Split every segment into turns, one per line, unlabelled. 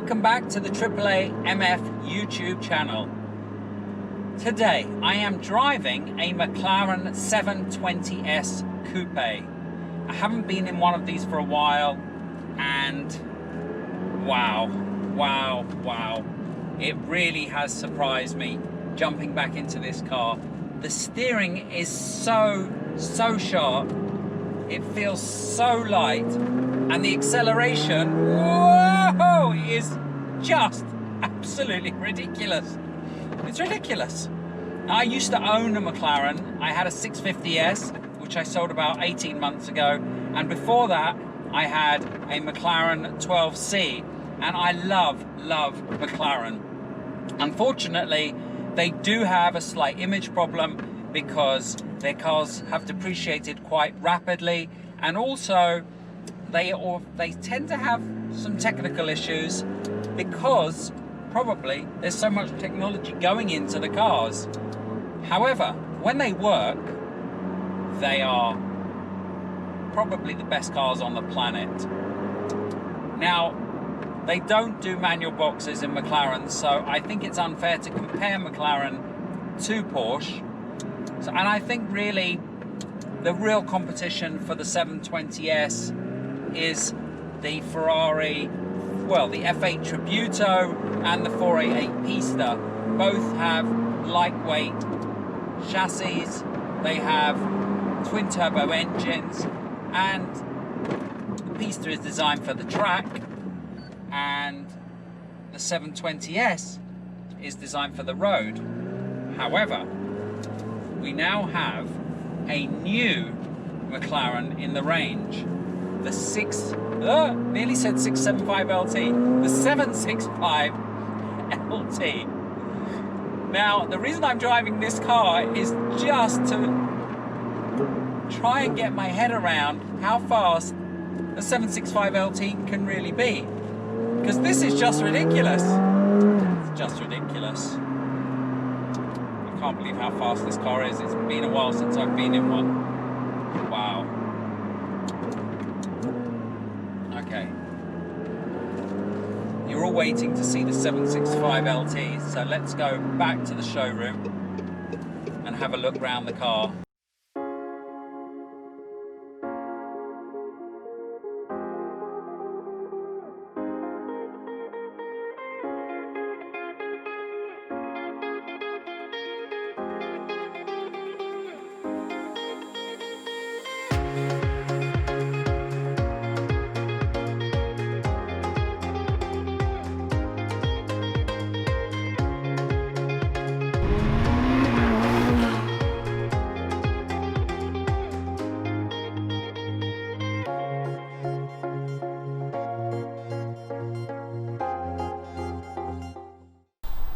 welcome back to the AAA MF YouTube channel. Today I am driving a McLaren 720S Coupe. I haven't been in one of these for a while and wow, it really has surprised me jumping back into this car. The steering is so sharp, it feels so light, and the acceleration, whoa, is just absolutely ridiculous. It's ridiculous. I used to own a McLaren. I had a 650S, which I sold about 18 months ago, and before that I had a McLaren 12C, and I love McLaren. Unfortunately, they do have a slight image problem because their cars have depreciated quite rapidly, and also they tend to have some technical issues because probably there's so much technology going into the cars. However, when they work, they are probably the best cars on the planet. Now, they don't do manual boxes in McLaren, so I think it's unfair to compare McLaren to Porsche. And I think really the real competition for the 720S is the Ferrari, well, the F8 Tributo and the 488 Pista. Both have lightweight chassis, they have twin turbo engines, and the Pista is designed for the track, and the 720S is designed for the road. However, we now have a new McLaren in the range. The nearly said 675 LT, the 765 LT. Now, the reason I'm driving this car is just to try and get my head around how fast the 765 LT can really be. Because this is just ridiculous. It's just ridiculous. I can't believe how fast this car is. It's been a while since I've been in one. Wow. Okay. You're all waiting to see the 765 LT, so let's go back to the showroom and have a look around the car.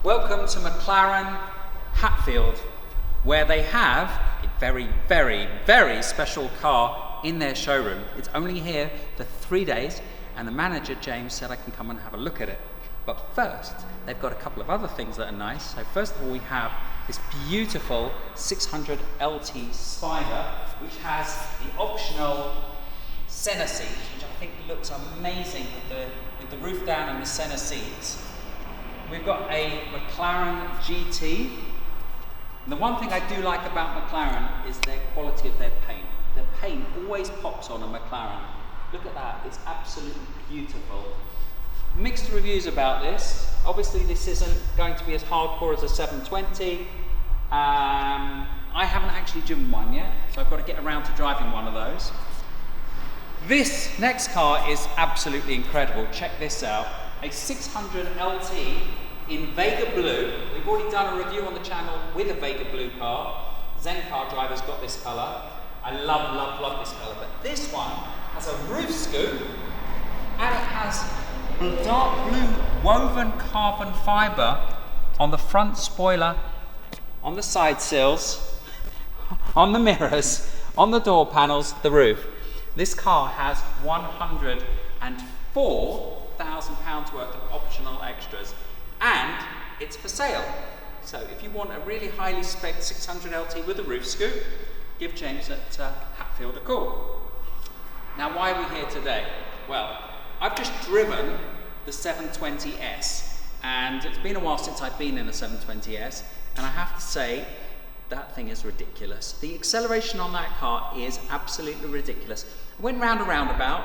Welcome to McLaren Hatfield, where they have a very special car in their showroom. It's only here for 3 days, and the manager, James, said I can come and have a look at it. But first, they've got a couple of other things that are nice. So first of all, we have this beautiful 600 LT Spider, which has the optional center seats, which I think looks amazing with the roof down and the center seats. We've got a McLaren GT. And the one thing I do like about McLaren is their quality of their paint. The paint always pops on a McLaren. Look at that, it's absolutely beautiful. Mixed reviews about this. Obviously this isn't going to be as hardcore as a 720. I haven't actually driven one yet, so I've got to get around to driving one of those. This next car is absolutely incredible. Check this out. A 600 LT in Vega Blue. We've already done a review on the channel with a Vega Blue car. Zen Car Driver's got this colour. I love this colour, but this one has a roof scoop and it has dark blue woven carbon fibre on the front spoiler, on the side sills, on the mirrors, on the door panels, the roof. This car has £104,000 worth of optional extras, and it's for sale. So if you want a really highly spec 600 LT with a roof scoop, give James at Hatfield a call. Now, why are we here today? Well, I've just driven the 720S. And it's been a while since I've been in a 720S, and I have to say, that thing is ridiculous. The acceleration on that car is absolutely ridiculous. I went round a roundabout,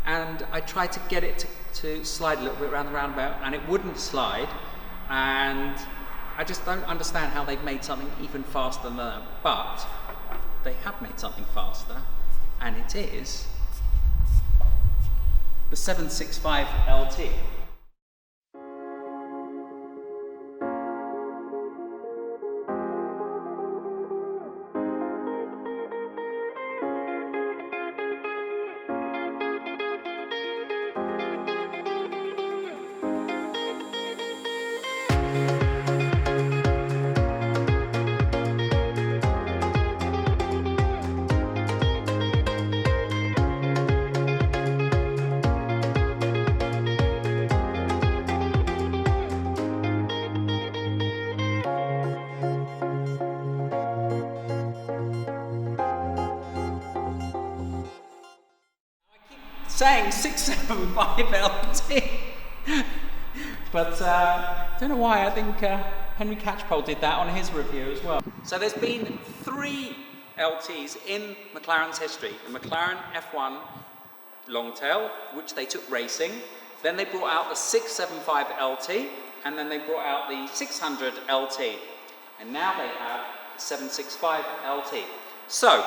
and I tried to get it to slide a little bit around the roundabout, and it wouldn't slide, and I just don't understand how they've made something even faster than that. But they have made something faster, and it is the 765 LT. Saying 675 LT, but I don't know why. I think Henry Catchpole did that on his review as well. So there's been 3 LTs in McLaren's history. The McLaren F1 Longtail, which they took racing, then they brought out the 675 LT, and then they brought out the 600 LT, and now they have the 765 LT. So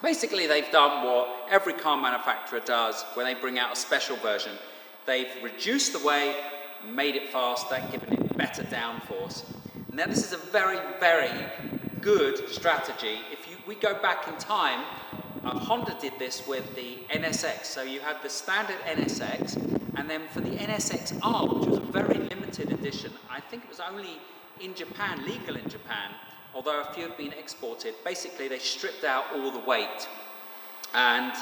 basically, they've done what every car manufacturer does when they bring out a special version. They've reduced the weight, made it faster, given it better downforce. Now, this is a very, very good strategy. If we go back in time, Honda did this with the NSX. So you had the standard NSX, and then for the NSX-R, which was a very limited edition, I think it was only in Japan, legal in Japan, although a few have been exported. Basically, they stripped out all the weight, and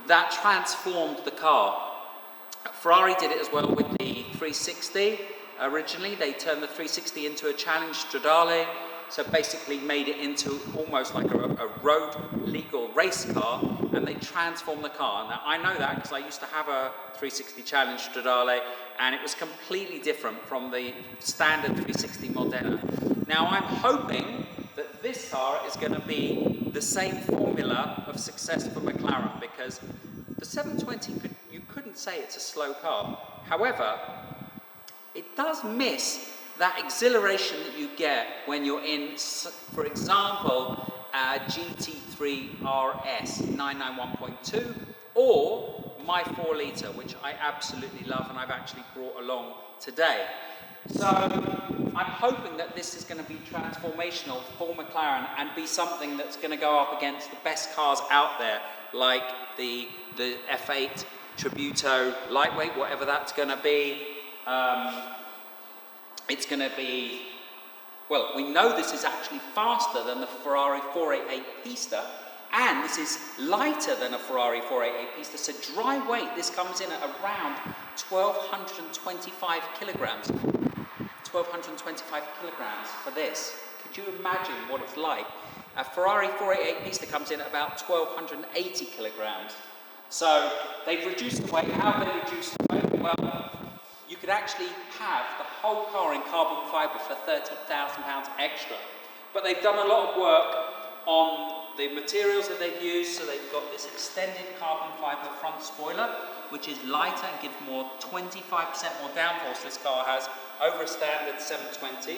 that transformed the car. Ferrari did it as well with the 360. Originally, they turned the 360 into a Challenge Stradale, so basically made it into almost like a road legal race car, and they transformed the car. Now, I know that because I used to have a 360 Challenge Stradale, and it was completely different from the standard 360 Modena. Now, I'm hoping that this car is going to be the same formula of success for McLaren, because the 720, you couldn't say it's a slow car. However, it does miss that exhilaration that you get when you're in, for example, a GT3 RS 991.2 or my 4 litre, which I absolutely love and I've actually brought along today. So I'm hoping that this is going to be transformational for McLaren and be something that's going to go up against the best cars out there, like the F8 Tributo lightweight, whatever that's going to be. It's going to be, well, we know this is actually faster than the Ferrari 488 Pista, and this is lighter than a Ferrari 488 Pista, so dry weight, this comes in at around 1,225 kilograms. 1,225 kilograms for this. Could you imagine what it's like? A Ferrari 488 Pista comes in at about 1,280 kilograms. So they've reduced the weight. How have they reduced the weight? Well, you could actually have the whole car in carbon fibre for £30,000 extra. But they've done a lot of work on the materials that they've used. So they've got this extended carbon fibre front spoiler, which is lighter and gives 25% more downforce this car has over a standard 720.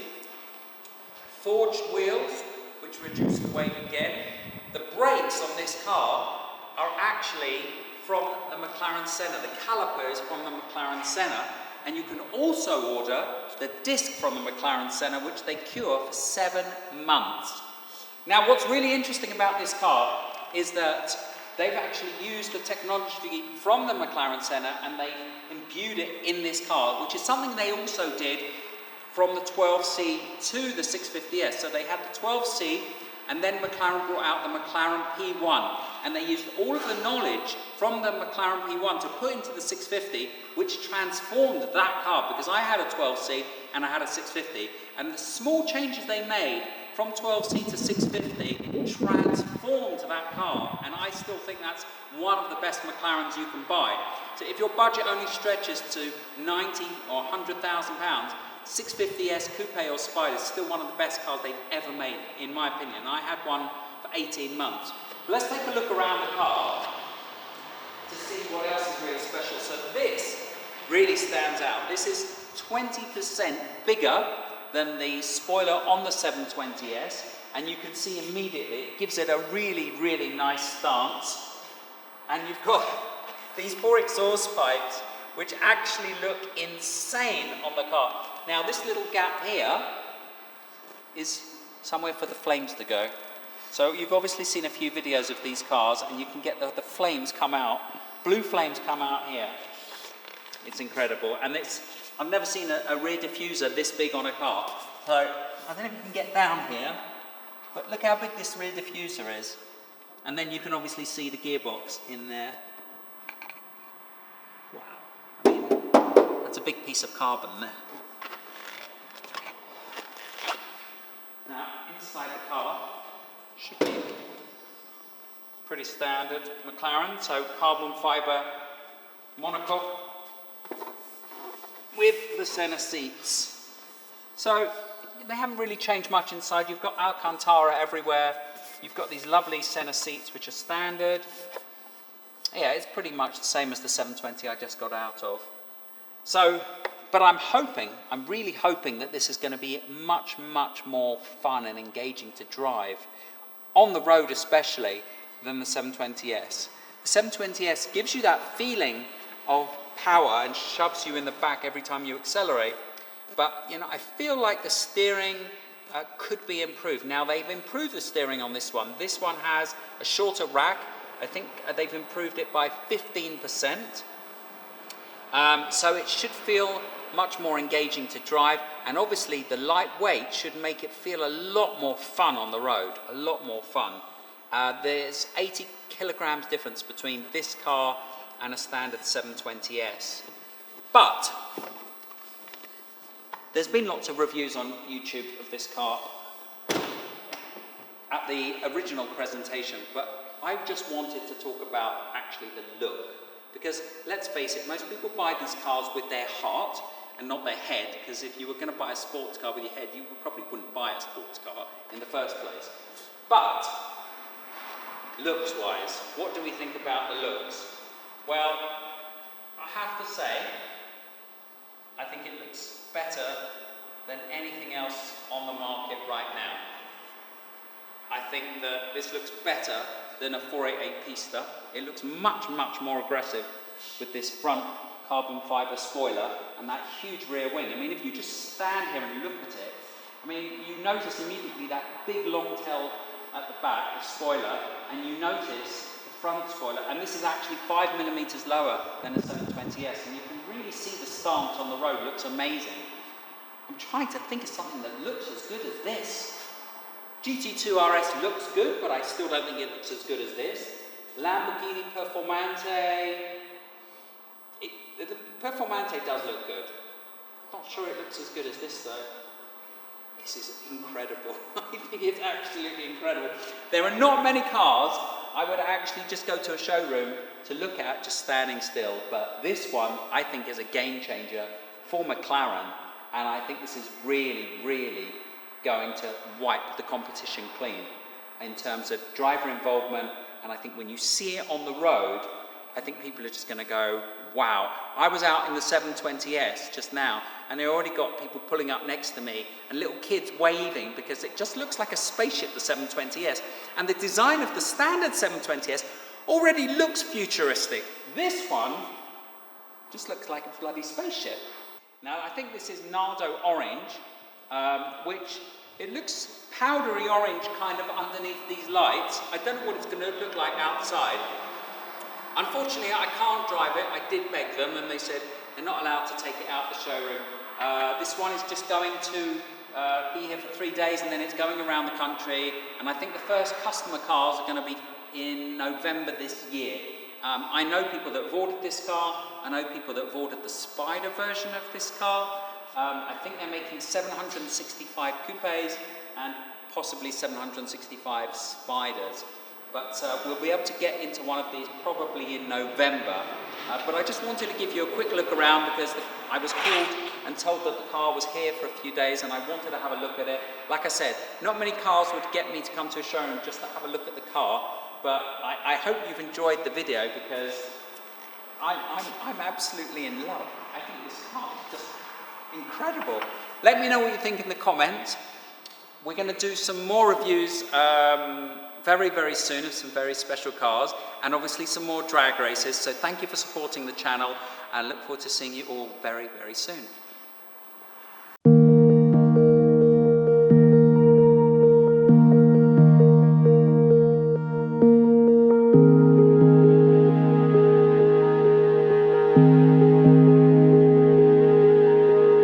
Forged wheels, which reduce the weight again. The brakes on this car are actually from the McLaren Senna. The caliper is from the McLaren Senna. And you can also order the disc from the McLaren Senna, which they cure for 7 months. Now, what's really interesting about this car is that they've actually used the technology from the McLaren Senna and they imbued it in this car, which is something they also did from the 12C to the 650S. So they had the 12C, and then McLaren brought out the McLaren P1, and they used all of the knowledge from the McLaren P1 to put into the 650, which transformed that car, because I had a 12C and I had a 650, and the small changes they made from 12C to 650 it transformed that car, and I still think that's one of the best McLarens you can buy. So if your budget only stretches to 90 or 100,000 pounds, 650S Coupe or Spider is still one of the best cars they've ever made, in my opinion. I had one for 18 months. But let's take a look around the car to see what else is really special. So this really stands out. This is 20% bigger than the spoiler on the 720S, and you can see immediately it gives it a really, really nice stance. And you've got these 4 exhaust pipes which actually look insane on the car. Now this little gap here is somewhere for the flames to go. So you've obviously seen a few videos of these cars, and you can get the flames come out, blue flames come out here. It's incredible, and I've never seen a rear diffuser this big on a car. So I don't know if you can get down here, but look how big this rear diffuser is. And then you can obviously see the gearbox in there. Wow, I mean, that's a big piece of carbon there. Now, inside the car should be pretty standard McLaren, so carbon fibre monocoque with the center seats. So they haven't really changed much inside. You've got Alcantara everywhere. You've got these lovely center seats which are standard. Yeah, it's pretty much the same as the 720 I just got out of. So, but I'm really hoping that this is going to be much, much more fun and engaging to drive, on the road especially, than the 720S. The 720S gives you that feeling of power and shoves you in the back every time you accelerate. But, you know, I feel like the steering could be improved. Now, they've improved the steering on this one. This one has a shorter rack. I think they've improved it by 15%. So it should feel much more engaging to drive, and obviously the lightweight should make it feel a lot more fun on the road, a lot more fun. There's 80 kilograms difference between this car and a standard 720S. But there's been lots of reviews on YouTube of this car at the original presentation, but I just wanted to talk about actually the look. Because let's face it, most people buy these cars with their heart and not their head, because if you were going to buy a sports car with your head, you probably wouldn't buy a sports car in the first place. But looks-wise, what do we think about the looks? Well, I have to say, I think it looks better than anything else on the market right now. I think that this looks better than a 488 Pista. It looks much, much more aggressive with this front carbon fibre spoiler and that huge rear wing. I mean, if you just stand here and look at it, I mean, you notice immediately that big long tail at the back, the spoiler, and you notice the front spoiler, and this is actually 5mm lower than a 720S, and you can really see the stance on the road. It looks amazing. I'm trying to think of something that looks as good as this. GT2 RS looks good, but I still don't think it looks as good as this. Lamborghini Performante. The Performante does look good. Not sure it looks as good as this though. This is incredible. I think it's absolutely incredible. There are not many cars I would actually just go to a showroom to look at just standing still, but this one I think is a game changer for McLaren, and I think this is really, really going to wipe the competition clean in terms of driver involvement. And I think when you see it on the road, I think people are just going to go, wow. I was out in the 720S just now, and they already got people pulling up next to me and little kids waving, because it just looks like a spaceship, the 720S. And the design of the standard 720S already looks futuristic. This one just looks like a bloody spaceship. Now, I think this is Nardo Orange, which it looks powdery orange kind of underneath these lights. I don't know what it's going to look like outside. Unfortunately, I can't drive it. I did beg them, and they said they're not allowed to take it out the showroom. This one is just going to be here for 3 days, and then it's going around the country. And I think the first customer cars are going to be in November this year. I know people that have ordered this car. I know people that have ordered the Spider version of this car. I think they're making 765 coupes and possibly 765 Spiders. But we'll be able to get into one of these probably in November. But I just wanted to give you a quick look around because I was called and told that the car was here for a few days and I wanted to have a look at it. Like I said, not many cars would get me to come to a showroom just to have a look at the car, but I hope you've enjoyed the video because I'm absolutely in love. I think this car is just incredible. Let me know what you think in the comments. We're going to do some more reviews very, very soon of some very special cars and obviously some more drag races. So thank you for supporting the channel and look forward to seeing you all very, very soon.